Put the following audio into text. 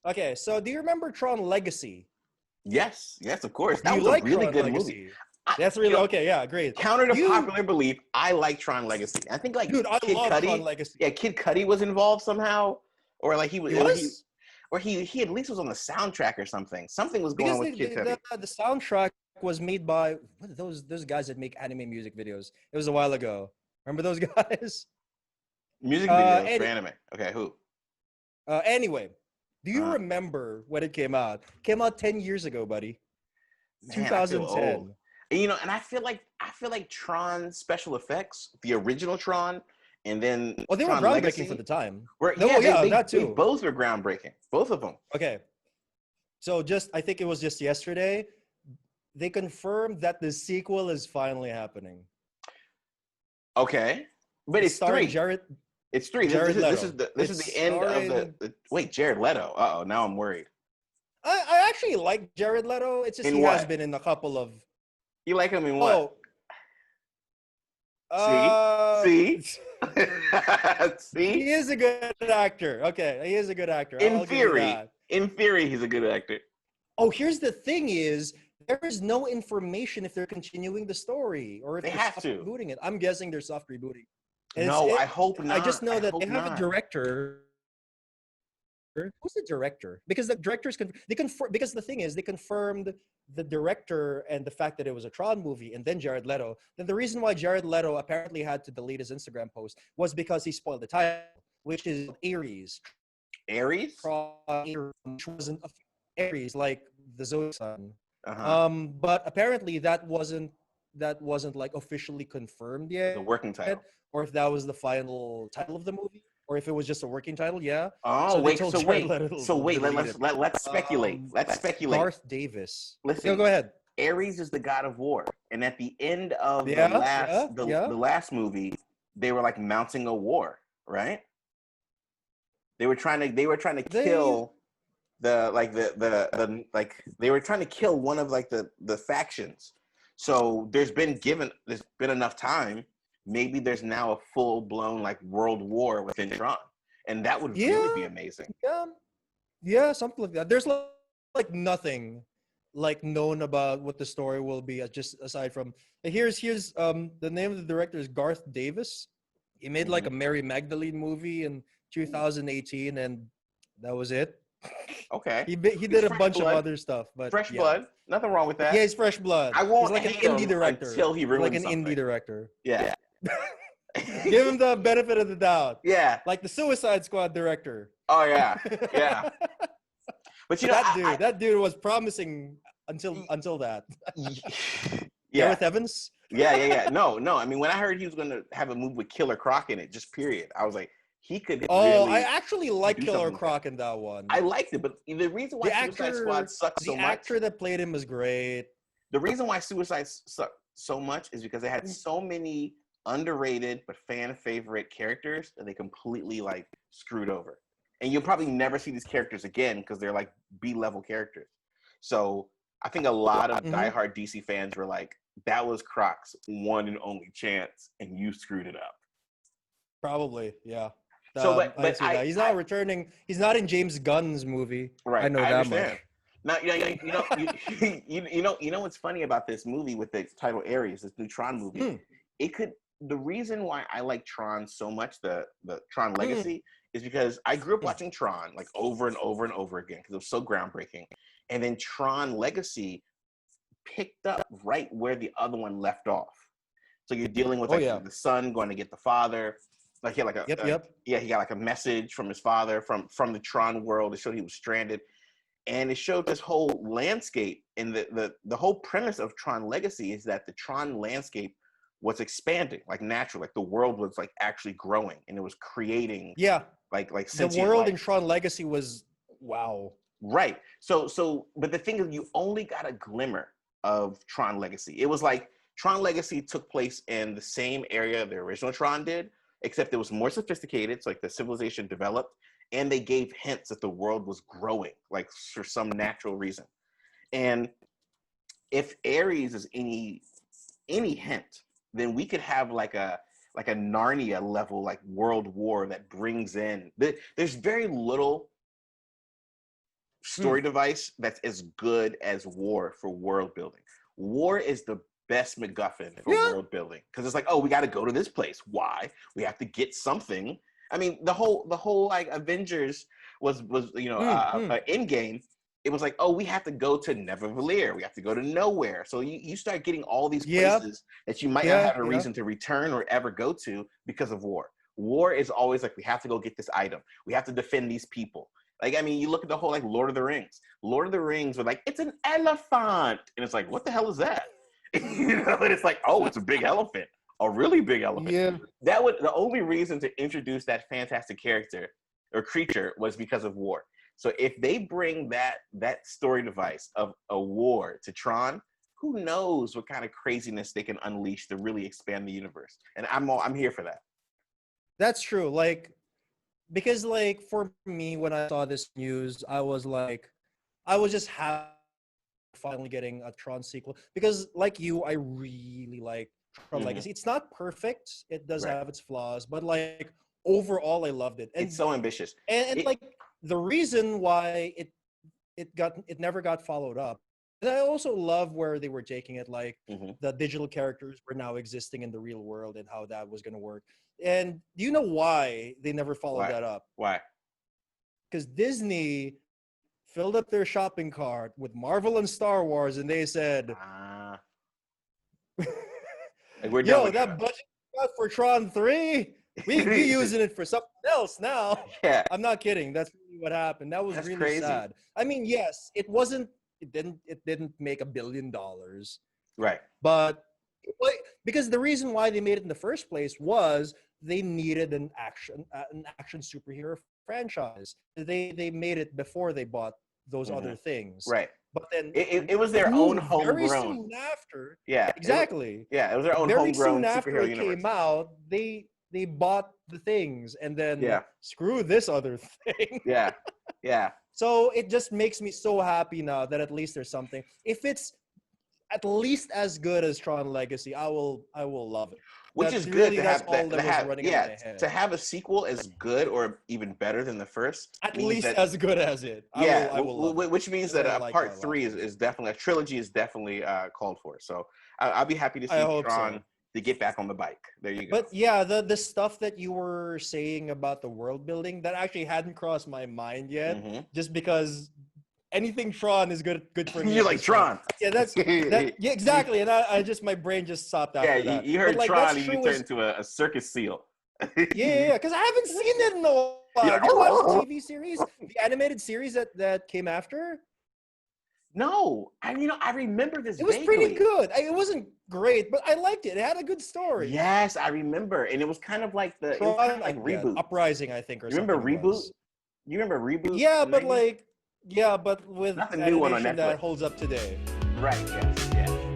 Okay, so do you remember Tron Legacy? Yes, of course. Do That you was a like really Tron good Legacy? movie. That's really okay. Yeah, great. Counter to You, popular belief, I like Tron Legacy. I think like dude, I Kid love Tron Cudi, Legacy. yeah, Kid Cudi was involved somehow, or like he was, He was or he at least was on the soundtrack or something. Something was going because on with Kid Cudi. the soundtrack was made by what are those guys that make anime music videos. It was a while ago. Remember those guys? Music videos for Any anime. Okay, who? anyway, do you Uh, remember when it came out? Came out 10 years ago, buddy. man, I feel old. 2010. And, and I feel like Tron special effects, the original Tron, and then Oh, they were Tron groundbreaking for Legacy, the time. were No, yeah, that they too. both were groundbreaking, both of them. Okay. So I think it was just yesterday, they confirmed that the sequel is finally happening. Okay, but It's it's starring three. It's three. Jared This Leto. is the It's end of starring. wait, Jared Leto. Uh oh, now I'm worried. I actually like Jared Leto. It's just In he has what? been in a couple of. You like him in what? Oh, See, see, he see. is a good actor. Okay, he is a good actor. I'll give you that. In theory, he's a good actor. Oh, here's the thing: is there is no information if they're continuing the story or if They they're have soft to. rebooting it. I'm guessing they're soft rebooting. No, I hope not. I just know I that they hope have a not. director. Who's the director? Because the directors because the thing is they confirmed the director and the fact that it was a Tron movie and then Jared Leto. Then the reason why Jared Leto apparently had to delete his Instagram post was because he spoiled the title, which is Aries. Aries? Which wasn't Aries like the zodiac sign. Uh-huh. But apparently that wasn't like officially confirmed yet. The working title. Or if that was the final title of the movie. Or if it was just a working title, yeah. Oh, so wait, let's speculate. Let's speculate. Garth Davis. Listen, Go ahead. Ares is the god of war. And at the end of Yeah, the last movie, they were like mounting a war, right? They were trying to kill they were trying to kill one of like the factions. So there's been enough time. Maybe there's now a full-blown like world war within Tron, and that would really be amazing. Yeah, something like that. There's like nothing like known about what the story will be, just aside from here's the name of the director is Garth Davis. He made like a Mary Magdalene movie in 2018, and that was it. Okay. He did a bunch of other stuff, but Fresh blood, nothing wrong with that. Yeah, he's fresh blood. I won't he's like an indie director until he ruins like an something. indie director. Yeah. Give him the benefit of the doubt. Yeah. Like the Suicide Squad director. Oh yeah. Yeah. But you know that dude was promising until that. Yeah. Gareth Evans? Yeah. No. I mean, when I heard he was going to have a movie with Killer Croc in it, just period, I was like, he could. Oh, I actually like Killer Croc in that one. I liked it, but the reason why Suicide Squad sucks so much. The actor that played him was great. The reason why Suicide sucked so much is because they had so many underrated but fan favorite characters that they completely like screwed over. And you'll probably never see these characters again because they're like B-level characters. So I think a lot of diehard DC fans were like, that was Croc's one and only chance, and you screwed it up. Probably, yeah. So, but he's not returning. He's not in James Gunn's movie. Right, I know that understand. much. Now, you know what's funny about this movie with the title Ares, this new Tron movie? The reason why I like Tron so much, the Tron Legacy, is because I grew up watching Tron like over and over and over again because it was so groundbreaking. And then Tron Legacy picked up right where the other one left off. So you're dealing with the son going to get the father. Like he had like he got like a message from his father from the Tron world. It showed he was stranded. And it showed this whole landscape. And the whole premise of Tron Legacy is that the Tron landscape was expanding like naturally, like the world was like actually growing and it was creating like the world in Tron Legacy was wow. Right. So but the thing is, you only got a glimmer of Tron Legacy. It was like Tron Legacy took place in the same area the original Tron did, except it was more sophisticated. So like the civilization developed, and they gave hints that the world was growing, like for some natural reason. And if Ares is any hint, then we could have like a Narnia level like world war that brings in. There's very little story device that's as good as war for world building. War is the best MacGuffin for world building because it's like, oh, we got to go to this place. Why? We have to get something. I mean, the whole like Avengers was Endgame. It was like, oh, we have to go to Neverwhere. We have to go to nowhere. So you start getting all these places that you might not have a reason to return or ever go to because of war. War is always like, we have to go get this item. We have to defend these people. Like, I mean, you look at the whole like Lord of the Rings. Lord of the Rings were like, it's an elephant. And it's like, what the hell is that? You know, and it's like, oh, it's a big elephant. A really big elephant. Yeah. The only reason to introduce that fantastic character or creature was because of war. So if they bring that story device of a war to Tron, who knows what kind of craziness they can unleash to really expand the universe. And I'm here for that. That's true. Like, because like for me, when I saw this news, I was just happy finally getting a Tron sequel. Because like you, I really like Tron Legacy. It's not perfect. It does have its flaws, but like overall, I loved it. And it's so ambitious. And like the reason why it never got followed up. And I also love where they were taking it, like the digital characters were now existing in the real world and how that was going to work. And do you know why they never followed that up? Why? Because Disney filled up their shopping cart with Marvel and Star Wars, and they said, like we're done "Yo, with that budget got for Tron 3, we using it for something else now." Yeah, I'm not kidding. That's really what happened. That was really crazy. sad. I mean, yes, it wasn't. It didn't make $1 billion, right? But because the reason why they made it in the first place was they needed an action superhero franchise. They made it before they bought those other things, right? But then it was their own homegrown. Very soon after, yeah, exactly. It was their own very homegrown soon after superhero it universe. came out, they bought the things and then screw this other thing. Yeah. So it just makes me so happy now that at least there's something. If it's at least as good as Tron Legacy, I will love it. Which is good to have to have a sequel as good or even better than the first. At least as good as it. I will which means that part 3 is definitely, a trilogy is definitely called for. So I'll be happy to see Tron to get back on the bike. There you go. But yeah, the stuff that you were saying about the world building, that actually hadn't crossed my mind yet, just because anything Tron is good for me. You're like Tron. Yeah, yeah, exactly. And I just, my brain just stopped after that. You heard Tron and you turned into a circus seal. Yeah, because I haven't seen it in a while. Did you watch the TV series, the animated series that came after? No, I remember this. It was pretty good. It wasn't great, but I liked it. It had a good story. Yes, I remember, and it was kind of like Reboot, Uprising, I think, or you remember something. Reboot? You remember Reboot? Yeah, but with not the new one on Netflix that holds up today. Right. Yes. Yeah.